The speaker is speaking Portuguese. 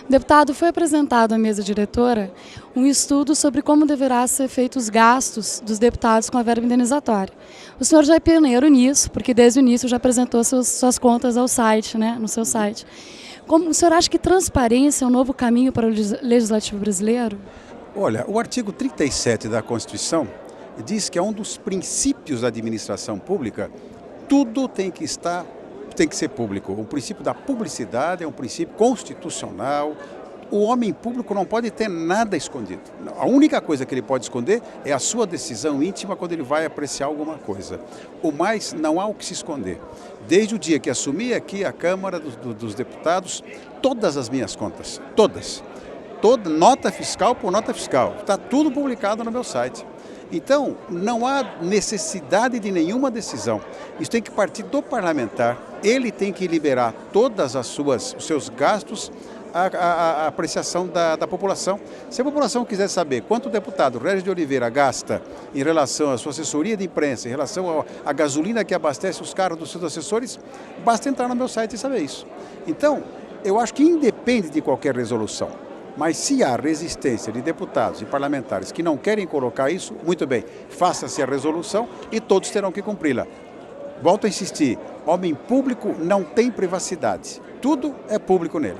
Deputado, foi apresentado à mesa diretora um estudo sobre como deverá ser feitos os gastos dos deputados com a verba indenizatória. O senhor já é pioneiro nisso, porque desde o início já apresentou suas contas ao site, né, no seu site. Como o senhor acha que transparência é um novo caminho para o legislativo brasileiro? Olha, o artigo 37 da Constituição diz que é um dos princípios da administração pública, tudo tem que ser público. O princípio da publicidade é um princípio constitucional. O homem público não pode ter nada escondido. A única coisa que ele pode esconder é a sua decisão íntima quando ele vai apreciar alguma coisa. O mais, não há o que se esconder. Desde o dia que assumi aqui a Câmara dos Deputados, todas as minhas contas, toda nota fiscal por nota fiscal, está tudo publicado no meu site. Então, não há necessidade de nenhuma decisão. Isso tem que partir do parlamentar. Ele tem que liberar todas os seus gastos à apreciação da população. Se a população quiser saber quanto o deputado Régis de Oliveira gasta em relação à sua assessoria de imprensa, em relação à gasolina que abastece os carros dos seus assessores, basta entrar no meu site e saber isso. Então, eu acho que independe de qualquer resolução. Mas se há resistência de deputados e parlamentares que não querem colocar isso, muito bem, faça-se a resolução e todos terão que cumpri-la. Volto a insistir, homem público não tem privacidade, tudo é público nele.